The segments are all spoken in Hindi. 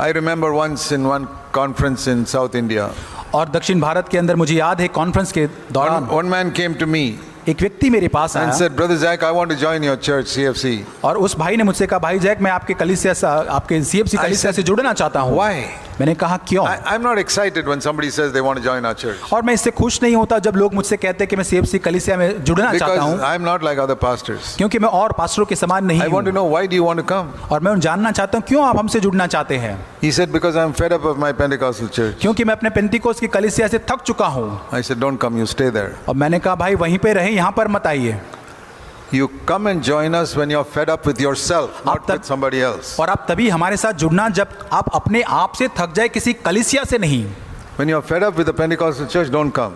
I remember once in one conference in South India, और दक्षिण भारत के अंदर मुझे याद है कॉन्फ्रेंस के दौरान one man came to me एक व्यक्ति मेरे पास and आया said, Brother Jack, I want to join your church, CFC. और उस भाई ने मुझसे कहा, भाई जैक मैं आपके कलीसिया आपके CFC कलीसिया से जुड़ना चाहता हूँ। Why? मैंने कहा क्यों? I'm not excited when somebody says they want to join our church. और मैं इससे खुश नहीं होता जब लोग मुझसे कहते हैं कि मैं CFC कलीसिया में जुड़ना चाहता Because हूँ, I'm not like other pastors. क्योंकि मैं और पास्टरों के समान नहीं I want to हूँ। know, why do you want to come? और मैं जानना चाहता हूँ क्यों आप हमसे जुड़ना चाहते हैं। He said, because I'm fed up of my Pentecostal church. क्योंकि मैं अपने पेंतिकोस की कलीसिया से थक चुका हूँ। I said, don't come, you stay there. और मैंने कहा भाई वहीं पे रहे, यहाँ पर मत आइए। You come and join us when you're fed up with yourself, not आप तब- with somebody else. और आप तभी हमारे साथ जुड़ना जब आप अपने आप से थक जाए, किसी कलीसिया से नहीं। When you're fed up with the Pentecostal church, don't come.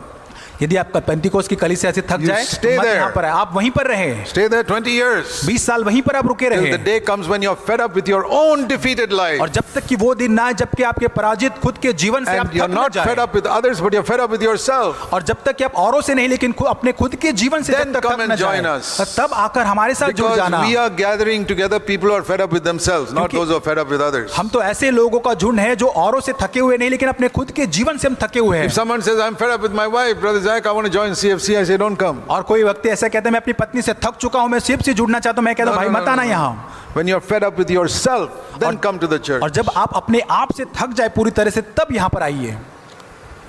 यदि आपका पेंतिकोस की कलीसिया से थक You जाए stay मत there. यहाँ पर आए, आप वहीं पर रहे। Stay there 20 years. 20 साल वहीं पर आप रुके Till रहे। the day comes when you're fed up with your own defeated life. और जब तक कि वो दिन ना आए जबकि आपके पराजित खुद के जीवन से आप And you're थक न not fed जाए। up with others, but you're fed up with yourself. और जब तक कि आप औरों से नहीं लेकिन अपने खुद के जीवन से Then जब तक come थक and न join जाए, us. तब आकर हमारे साथ जुड़ Because जाना। we are gathering together people who are fed up with themselves, not क्योंकि- those who are fed up with others. हम तो ऐसे लोगों का झुंड है जो औरों से थके हुए नहीं लेकिन अपने खुद के जीवन से हम थके हुए हैं। If someone says, I'm fed up with my wife, Brother Jack, I want to join CFC, I say, don't come. और कोई व्यक्ति ऐसा कहता है मैं अपनी पत्नी से थक चुका हूं, मैं सिर्फ से जुड़ना चाहता हूं, मैं कहता हूं भाई मत आना यहाँ। When you're fed up with yourself, then come to the church. और जब आप अपने आप से थक जाए पूरी तरह से तब यहाँ पर आइए।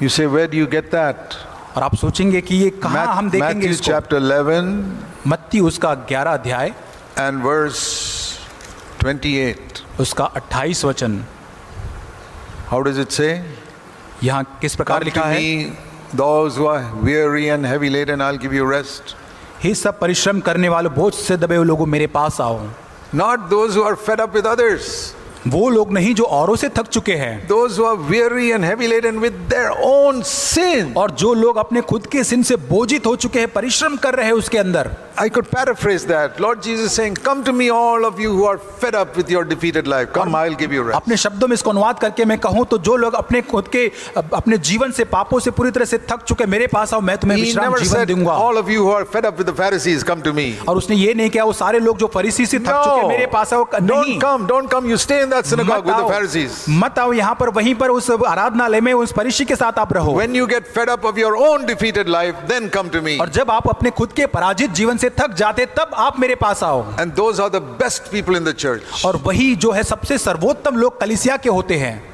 You say, where do you get that? और आप सोचेंगे कि ये कहाँ हम देखेंगे Matthew इसको। chapter 11 मत्ती उसका 11 अध्याय and verse 28. उसका 28 वचन How does it say? यहाँ किस प्रकार Come लिखा to है? me, those who are weary and heavy laden, I'll give you rest. हे सब परिश्रम करने वालों, बोझ से दबे हुए लोगों मेरे पास आओ। Not those who are fed up with others. वो लोग नहीं जो औरों से थक चुके हैं, Those who are weary and heavy laden with their own sin. और जो लोग अपने खुद के सिन से बोझित हो चुके हैं, परिश्रम कर रहे हैं उसके अंदर। I could paraphrase that. Lord Jesus saying, come to me all of you who are fed up with your defeated life. Come, I'll give you rest. अपने शब्दों में इसको अनुवाद करके मैं कहूं तो जो लोग अपने खुद के अपने जीवन से पापों से पूरी तरह से थक चुके, मेरे पास आओ, मैं तुम्हें He विश्राम never जीवन said, दूंगा। all of you who are fed up with the Pharisees, come to me. और उसने ये नहीं किया वो सारे लोग जो फरीसी से थक चुके मेरे पास आओ, नहीं। Don't come. You stay in that synagogue with the आओ, Pharisees. मत आओ यहाँ पर, वहीं पर उस आराधनालय में उस फरीसी के साथ आप रहो। When you get fed up of your own defeated life, then come to me. और जब आप अपने खुद के पराजित जीवन से थक जाते तब आप मेरे पास आओ। And those are the best people in the church. और वही जो है सबसे सर्वोत्तम लोग कलीसिया के होते हैं।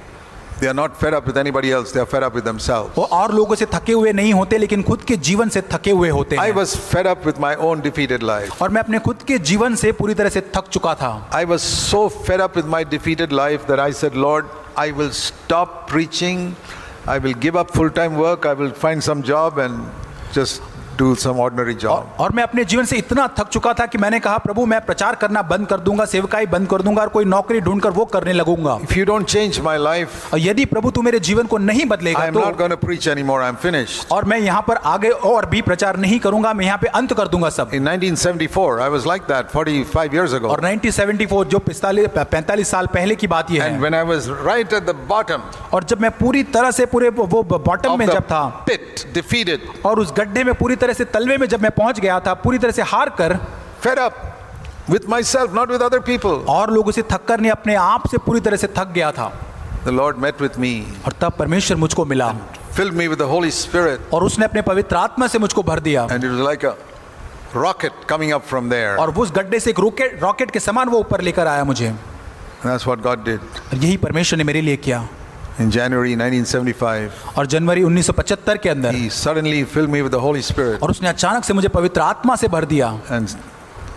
They are not fed up with anybody else. They are fed up with themselves. वो और लोगों से थके हुए नहीं होते लेकिन खुद के जीवन से थके हुए होते I हैं। was fed up with my own defeated life. और मैं अपने खुद के जीवन से पूरी तरह से थक चुका था। I was so fed up with my defeated life that I said, Lord, I will stop preaching. I will give up full-time work. I will find some job and just do some ordinary job. और मैं अपने जीवन से इतना थक चुका था कि मैंने कहा प्रभु मैं प्रचार करना बंद कर दूंगा, सेवकाई बंद कर दूंगा और कोई नौकरी ढूंढकर वो करने लगूंगा। If you don't change my life, और यदि प्रभु तू मेरे जीवन को नहीं बदलेगा I am not going to preach anymore. I'm finished. और मैं यहाँ पर आगे और भी प्रचार नहीं करूंगा, मैं यहाँ पे अंत कर दूंगा सब। In 1974, I was like that 45 years ago. और 1974 जो 45 साल पहले की बात ये And है। when I was right at the bottom और जब मैं पूरी तरह से पूरे वो बॉटम of में जब था the pit, defeated, और उस गड्ढे में पूरी तरह से तलवे में जब मैं पहुंच गया था, पूरी तरह से हार कर, fed up with myself, not with other people, और लोगों से थक कर नहीं अपने आप से पूरी तरह से थक गया था। the Lord met with me, और तब परमेश्वर मुझको मिला filled me with the Holy Spirit, और उसने अपने पवित्र आत्मा से मुझको भर दिया। and it was like a rocket coming up from there. और उस गड्ढे से एक रॉकेट के समान वो ऊपर लेकर आया मुझे। And that's what God did और यही परमेश्वर ने मेरे लिए किया। in January 1975. और जनवरी 1975 के अंदर He suddenly filled me with the Holy Spirit, और उसने अचानक से मुझे पवित्र आत्मा से भर दिया। and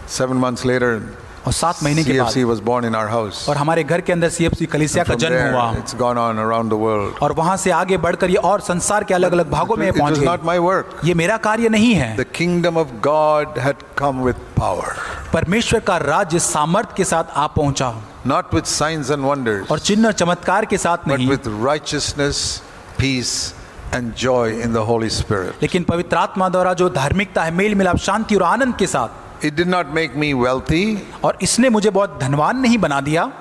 7 months later, और 7 महीने के बाद CFC was born in our house. और हमारे घर के अंदर CFC कलीसिया का From जन्म there, हुआ। it's gone on around the world. और वहां से आगे बढ़कर ये और संसार के अलग अलग भागों में It पहुंच was not गए। my work. ये मेरा कार्य नहीं है। The kingdom of God had come with power, परमेश्वर का राज्य सामर्थ के साथ आ पहुंचा, not with signs and wonders, और चिन्ह और चमत्कार के साथ but नहीं, with righteousness, peace, and joy in the Holy Spirit. लेकिन पवित्र आत्मा द्वारा जो धार्मिकता है, मेल मिलाप, शांति और आनंद के साथ। It did not make me wealthy. और इसने मुझे बहुत धनवान नहीं बना दिया,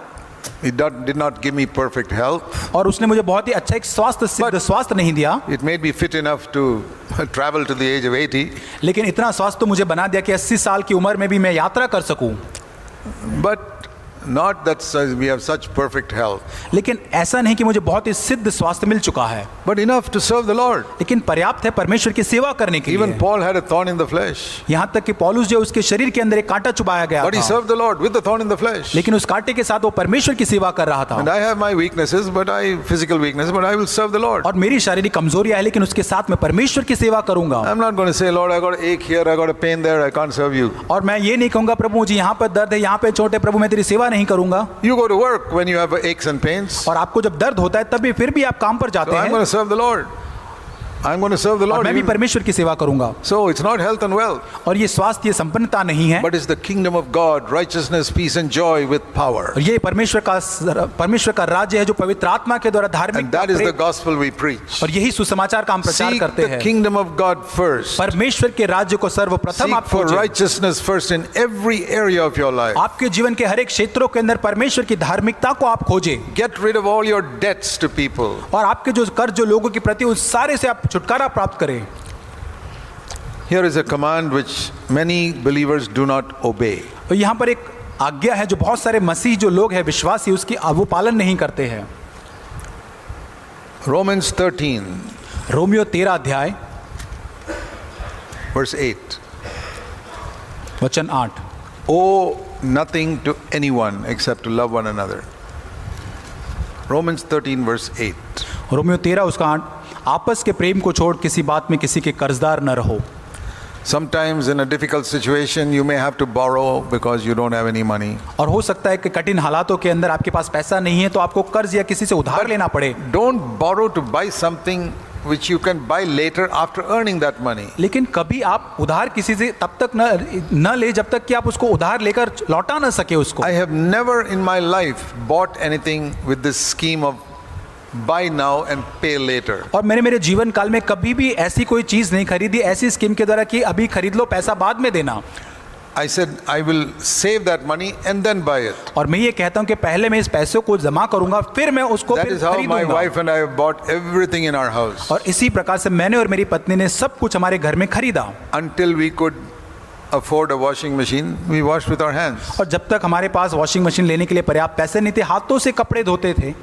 Did not give me perfect health. और उसने मुझे बहुत ही अच्छा एक स्वास्थ्य सिद्ध स्वास्थ्य नहीं दिया, It made me fit enough to travel to the age of 80. लेकिन इतना स्वास्थ्य तो मुझे बना दिया कि 80 साल की उम्र में भी मैं यात्रा कर सकूं। But Not that we have such perfect health, लेकिन ऐसा नहीं कि मुझे बहुत ही सिद्ध स्वास्थ्य मिल चुका है, but enough to serve the Lord. लेकिन पर्याप्त है परमेश्वर की सेवा करने के Even लिए। Paul had a thorn in the flesh, यहाँ तक कि पौलुस जो उसके शरीर के अंदर एक कांटा चुभाया गया but he था, served the Lord with the thorn in the flesh. लेकिन उस कांटे के साथ वो परमेश्वर की सेवा कर रहा And था। I have my weaknesses, physical weaknesses, but I will serve the Lord. और मेरी शारीरिक कमजोरियां है, लेकिन उसके साथ मैं परमेश्वर की सेवा करूंगा। I'm not going to say, Lord, I got an ache here, I got a pain there, I can't serve you. और मैं ये नहीं कहूंगा प्रभु मुझे यहाँ पर दर्द है, यहाँ पे चोट है, प्रभु मैं तेरी सेवा नहीं करूंगा। You go to work when you have aches and pains. और आपको जब दर्द होता है तब भी फिर भी आप काम पर So जाते I'm going हैं, to serve the Lord. I'm going to serve the और Lord. मैं भी even- परमेश्वर की सेवा करूंगा। So it's not health and wealth, और ये स्वास्थ्य, ये संपन्नता नहीं है, but it's the kingdom of God, righteousness, peace and joy with power. और ये परमेश्वर का राज्य है जो पवित्र आत्मा के द्वारा And धार्मिक that is the gospel we preach. और यही सुसमाचार का हम प्रचार Seek करते the हैं। kingdom of God first. परमेश्वर के राज्य को सर्वप्रथम Seek आप for खोजें। righteousness first in every area of your life. आपके जीवन के हर एक क्षेत्रों के अंदर परमेश्वर की धार्मिकता को आप खोजें, Get rid of all your debts to people. और आपके जो कर्ज जो लोगों के प्रति उस सारे से आप छुटकारा प्राप्त करें। Here is a command which many believers do not obey. तो यहाँ पर एक आज्ञा है जो बहुत सारे मसीह जो लोग हैं विश्वासी उसकी वो पालन नहीं करते हैं। Romans 13, रोमियो 13 अध्याय verse 8. वचन 8। Owe nothing to anyone except to love one another. Romans 13, verse 8. Romeo 13 उसका 8, आपस के प्रेम को छोड़ किसी बात में किसी के कर्जदार न रहो। Sometimes in a difficult situation, you may have to borrow because you don't have any money. और हो सकता है कि कठिन हालातों के अंदर आपके पास पैसा नहीं है तो आपको कर्ज या किसी से उधार लेना पड़े, Don't borrow to buy something which you can buy later after earning that money. लेकिन कभी आप उधार किसी से तब तक न ले जब तक कि आप उसको उधार लेकर लौटा न सके उसको। I have never in my life bought anything with this scheme of buy now and pay later. और मैंने मेरे जीवन काल में कभी भी ऐसी कोई चीज नहीं खरीदी ऐसी स्कीम के द्वारा कि अभी खरीद लो पैसा बाद में देना। I said I will save that money and then buy it. और मैं ये कहता हूँ कि पहले मैं इस पैसों को जमा करूंगा फिर मैं उसको That फिर is how my खरीदूंगा। wife and I have bought everything in our house और इसी प्रकार से मैंने और मेरी पत्नी ने सब कुछ हमारे घर में खरीदा, until we could afford a washing machine. We washed with our hands. और जब तक हमारे पास वॉशिंग मशीन लेने के लिए पर्याप्त पैसे नहीं थे हाथों से कपड़े धोते थे।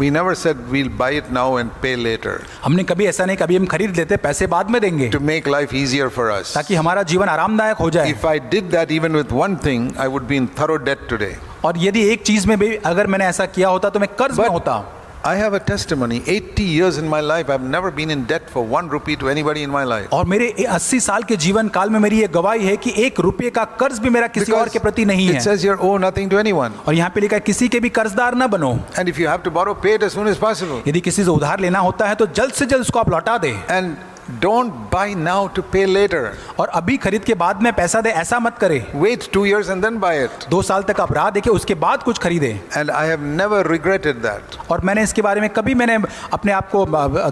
We never said we'll buy it now and pay later हमने कभी ऐसा नहीं, कभी हम खरीद लेते पैसे बाद में देंगे to make life easier for us. ताकि हमारा जीवन आरामदायक हो जाए। If I did that even with one thing, I would be in thorough debt today. और यदि एक चीज में भी अगर मैंने ऐसा किया होता तो मैं कर्ज में होता। I have a testimony. 80 years in my life, I've never been in debt for 1 rupee to anybody in my life. और मेरे 80 साल के जीवन काल में मेरी ये गवाही है कि 1 रुपये का कर्ज भी मेरा किसी और के प्रति नहीं it है। says here, owe nothing to anyone. और यहाँ पे लिखा है किसी के भी कर्जदार न बनो। And if you have to borrow, pay it as soon as possible. यदि किसी से उधार लेना होता है तो जल्द से जल्द उसको आप लौटा दे, And don't buy now to pay later. और अभी खरीद के बाद में पैसा दे ऐसा मत करे। Wait 2 years and then buy it. 2 साल तक आप राह देखे उसके बाद कुछ खरीदे। And I have never regretted that. और मैंने इसके बारे में कभी मैंने अपने आप को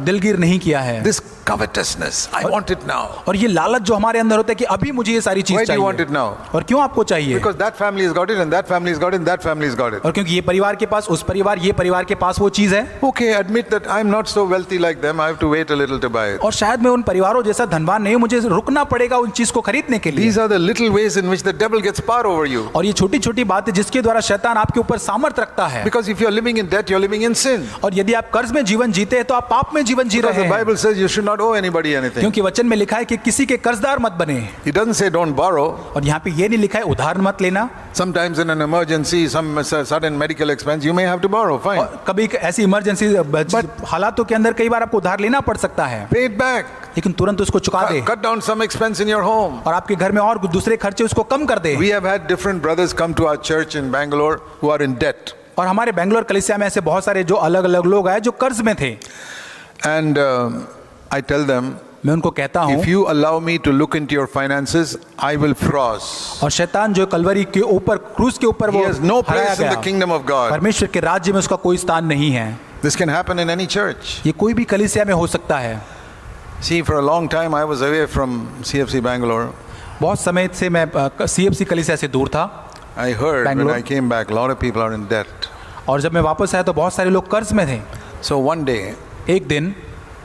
दिलगीर नहीं किया है। This covetousness, I want it now. और ये लालच जो हमारे अंदर होता है कि अभी मुझे ये सारी चीज Why do you चाहिए। want it now? और क्यों आपको चाहिए? Because that family has got it, and that family has got it, and that family has got it. और क्योंकि ये परिवार के पास उस परिवार, ये परिवार के पास वो चीज है। Okay, admit that I'm not so wealthy like them. I have to wait a little to buy it. और शायद मैं उन परिवारों जैसा धनवान नहीं हूं, मुझे रुकना पड़ेगा उन चीज को खरीदने के लिए। These are the little ways in which the devil gets power over you. और ये छोटी छोटी बातें जिसके द्वारा शैतान आपके ऊपर सामर्थ रखता है। Because if you're living in debt, you're living in sin. और यदि आप कर्ज में जीवन जीते हैं तो आप पाप में जीवन जी Because रहे the हैं। Bible says you should not owe anybody anything. क्योंकि वचन में लिखा है कि किसी के कर्जदार मत बने। It doesn't say don't borrow. और यहाँ पे ये नहीं लिखा है उधार मत लेना। Sometimes in an emergency, some sudden medical expense, you may have to borrow. Fine. और कभी ऐसी इमरजेंसी हालातों के अंदर कई बार आपको उधार लेना पड़ सकता है, Pay it back. लेकिन तुरंत उसको चुका दे। Cut down some expense in your home. और आपके घर में और दूसरे खर्चे उसको कम कर दे। We have had different brothers come to our church in Bangalore who are in debt. और हमारे बेंगलोर कलीसिया में ऐसे बहुत सारे जो अलग अलग लोग आए जो कर्ज में थे। And I tell them, मैं उनको कहता हूँ, if you allow me to look into your finances, I will froze. और शैतान जो कलवरी के ऊपर क्रूस के ऊपर He वो has no हराया place in the गया, kingdom of God. परमेश्वर के राज्य में उसका कोई स्थान नहीं है। This can happen in any church. ये कोई भी कलीसिया में हो सकता है। See, for a long time I was away from CFC Bangalore. बहुत समय से मैं CFC कलीसिया से दूर था। I heard when Bangalore. I came back, a lot of people are in debt. और जब मैं वापस आया तो बहुत सारे लोग कर्ज में थे। So one day एक दिन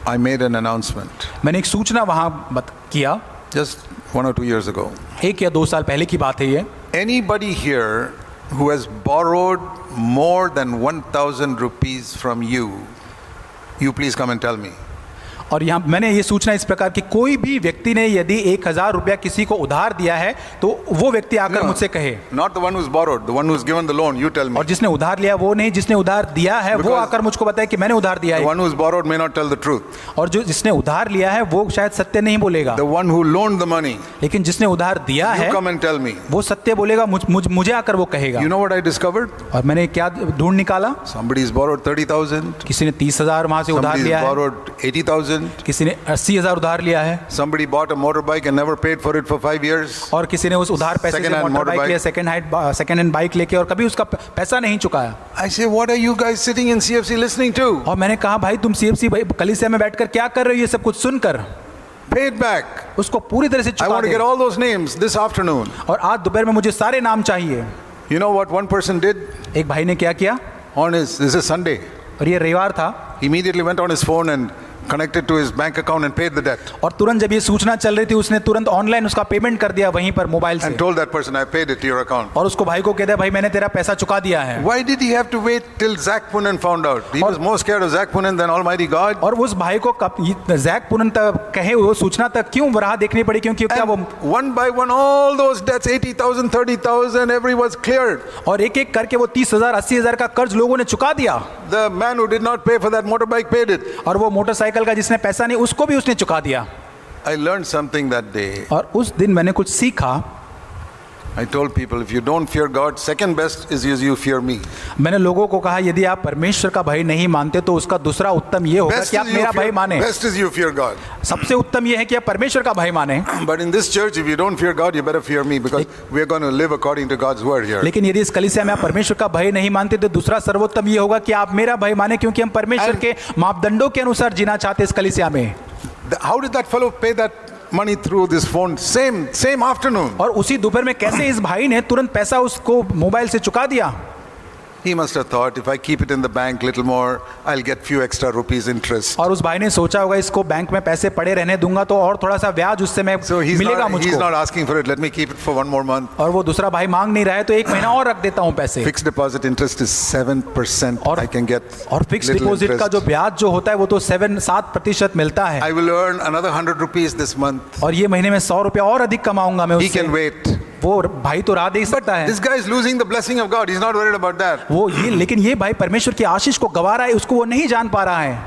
I made an announcement, मैंने एक सूचना वहाँ किया, just 1 or 2 years ago. 1 या 2 साल पहले की बात है ये। Anybody here who has borrowed more than 1,000 rupees from you, you please come and tell me. और यहाँ मैंने ये सूचना इस प्रकार की, कोई भी व्यक्ति ने यदि 1,000 रुपया किसी को उधार दिया है तो वो व्यक्ति आकर मुझसे कहे, Not the one who's borrowed, the one who's given the loan, you tell me. और जिसने उधार लिया वो नहीं, जिसने उधार दिया है वो Because आकर मुझको बताए कि मैंने उधार दिया The है। one who's borrowed may not tell the truth. और जो जिसने उधार लिया है वो शायद सत्य नहीं बोलेगा, The one who loaned the money, लेकिन जिसने उधार दिया you है come and tell me. वो सत्य बोलेगा, मुझे आकर वो कहेगा। You know what I discovered? और मैंने क्या ढूंढ निकाला, Somebody's borrowed 30,000. किसी ने 30,000 वहां से उधार Somebody's लिया है, borrowed 80,000. किसी ने 80,000 उधार लिया है, Somebody bought a motorbike and never paid for it for 5 years. और किसी ने उस उधार पैसे से Second-hand मोटर बाइक motorbike. लिया, सेकंड हैंड बाइक लेके, और कभी उसका पैसा नहीं चुकाया। I say, what are you guys sitting in CFC listening to? और मैंने कहा भाई तुम सीएफसी कलीसिया में बैठकर क्या कर रहे हो, ये सब कुछ सुनकर? Pay it back. उसको पूरी तरह से I चुका want to they. get all those names this afternoon. और आज दोपहर में मुझे सारे नाम चाहिए। You know what one person did एक भाई ने क्या किया, on this is Sunday. और ये रविवार था, He immediately went on his phone and connected to his bank account and paid the debt. और तुरंत जब ये सूचना चल रही थी उसने तुरंत ऑनलाइन उसका पेमेंट कर दिया वहीं पर मोबाइल से, And told that person, I paid it to your account. और उसको भाई को कह दिया भाई मैंने तेरा पैसा चुका दिया है। Why did he have to wait till Zach Punan found out? He was more scared of Zach Punan than Almighty God. और उस भाई को जैक पुनन तक कहे वो सूचना तक क्यों राह देखनी पड़ी, क्योंकि क्या वो, And one by one, all those debts, 80,000, 30,000, every was cleared. और एक एक करके वो 30,000 80,000 का कर्ज लोगों ने चुका दिया, The man who did not pay for that motorbike paid it. और वो मोटरसाइकिल का जिसने पैसा नहीं उसको भी उसने चुका दिया। I learned something that day. और उस दिन मैंने कुछ सीखा। I told people, if you don't fear God, second best is you fear me. मैंने लोगों को कहा यदि आप परमेश्वर का भय नहीं मानते तो उसका दूसरा उत्तम ये होगा कि आप मेरा भय माने। Best is you fear God. सबसे उत्तम ये है कि आप परमेश्वर का भय माने। But in this church, if you don't fear God, you better fear me, because we are going to live according to God's word here. लेकिन यदि इस कलीसिया में आप परमेश्वर का भय नहीं मानते तो दूसरा सर्वोत्तम ये होगा कि आप मेरा भय माने, क्योंकि हम परमेश्वर के मापदंडों के अनुसार जीना चाहते इस कलीसिया में। How did that fellow pay that money through this phone? Same afternoon. और उसी दोपहर में कैसे इस भाई ने तुरंत पैसा उसको मोबाइल से चुका दिया? He must have thought, if I keep it in the bank little more, I'll get few extra rupees interest. और उस भाई ने सोचा होगा इसको बैंक में पैसे पड़े रहने दूंगा तो और थोड़ा सा ब्याज उससे मैं So मिलेगा he's मुझको। not asking for it. Let me keep it for one more month. और वो दूसरा भाई मांग नहीं रहा है तो एक महीना और रख देता हूँ पैसे। Fixed deposit interest is 7%. और I can get और फिक्स little डिपॉजिट का interest. जो ब्याज जो होता है वो तो 7% मिलता है। I will earn another 100 rupees this month. और ये महीने में 100 रुपया और अधिक कमाऊंगा मैं He उससे। can wait. वो भाई तो राह देख सकता है। This guy is losing the blessing of God. He's not worried about that. वो ये लेकिन ये भाई परमेश्वर की आशीष को गवा रहा है, उसको वो नहीं जान पा रहा है।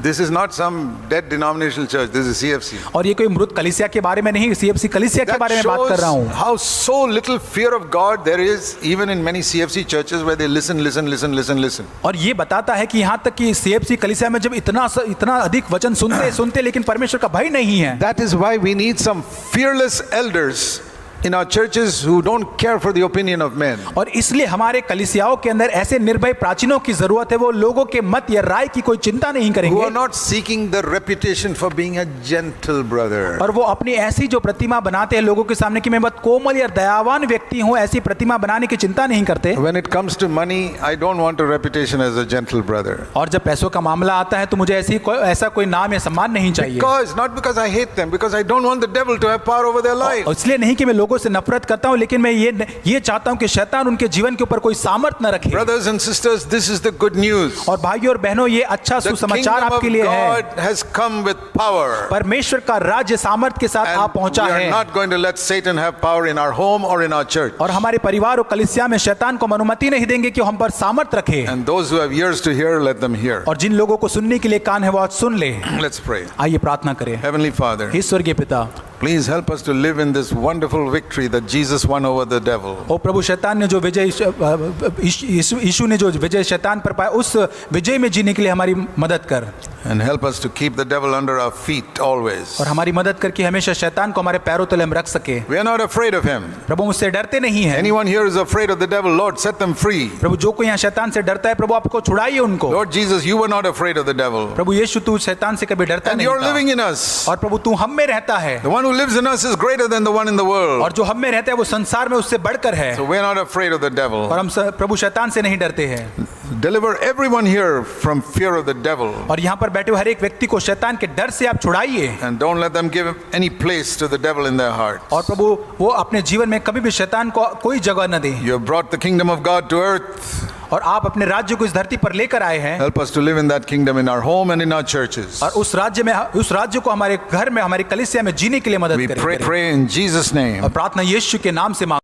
This is not some dead denominational church. This is CFC. और ये कोई मृत कलीसिया के बारे में नहीं, सीएफसी कलीसिया के That बारे में बात कर रहा हूँ। shows how so little fear of God there is even in many CFC churches where they listen. और ये बताता है कि यहाँ तक कि सीएफसी कलीसिया में जब इतना अधिक वचन सुनते लेकिन परमेश्वर का भय नहीं है। That is why we need some fearless elders in our churches who don't care for the opinion of men. और इसलिए हमारे कलीसियाओं के अंदर ऐसे निर्भय प्राचीनों की जरूरत है, वो लोगों के मत या राय की कोई चिंता नहीं Who करेंगे, are not seeking the reputation for being a gentle brother. और वो अपनी ऐसी जो प्रतिमा बनाते हैं लोगों के सामने कि मैं बहुत कोमल या दयावान व्यक्ति हूँ, ऐसी प्रतिमा बनाने की चिंता नहीं करते। When it comes to money, I don't want a reputation as a gentle brother. और जब पैसों का मामला आता है तो मुझे ऐसा कोई नाम या सम्मान नहीं चाहिए। Not because I hate them, because I don't want the devil to have power over their life. और इसलिए नहीं कि मैं लोगों से नफरत करता हूं, लेकिन मैं ये चाहता हूं कि शैतान उनके जीवन के ऊपर कोई सामर्थ न रखे। Brothers and sisters, this is the good news. और भाइयों और बहनों, ये अच्छा The सुसमाचार kingdom आपके of लिए है। God has come with power. परमेश्वर का राज्य सामर्थ के साथ आ And पहुंचा we are है। not going to let Satan have power in our home or in our church. और हमारे परिवार और कलीसिया में शैतान को हम अनुमति नहीं देंगे कि हम पर सामर्थ रखे। And those who have ears to hear, let them hear. और जिन लोगों को सुनने के लिए कान है वो आज सुन ले। Let's pray. आइए प्रार्थना करें। Heavenly Father, हे स्वर्गीय पिता, please help us to live in this wonderful victory that Jesus won over the devil. ओ प्रभु, शैतान ने जो विजय यीशु ने जो विजय शैतान पर पाया, उस विजय में जीने के लिए हमारी मदद कर। And help us to keep the devil under our feet always. और हमारी मदद करके हमेशा शैतान को हमारे पैरों तले हम रख सके। We are not afraid of him. प्रभु मुझसे डरते नहीं है। Anyone here is afraid of the devil, Lord, set them free. प्रभु जो कोई यहाँ शैतान से डरता है, प्रभु आपको छुड़ाइए उनको। Lord Jesus, you were not afraid of the devil. प्रभु यीशु तू शैतान से कभी डरता And नहीं you're था। living in us. और प्रभु तू हम में रहता है। The one who lives in us is greater than the one in the world. और जो हम में रहता है वो संसार में उससे बढ़कर है। So we're not afraid of the devil. और हम प्रभु शैतान से नहीं डरते हैं। Deliver everyone here from fear of the devil. और यहाँ पर बैठे हुए हर एक व्यक्ति को शैतान के डर से आप छुड़ाइए। And don't let them give any place to the devil in their heart. और प्रभु वो अपने जीवन में कभी भी शैतान को कोई जगह न दें। You have brought the kingdom of God to earth. और आप अपने राज्य को इस धरती पर लेकर आए हैं। Help us to live in that kingdom in our home and in our churches. और उस राज्य को हमारे घर में, हमारी कलीसिया में जीने के लिए मदद We करें। pray in Jesus' name. और प्रार्थना यीशु के नाम से मांग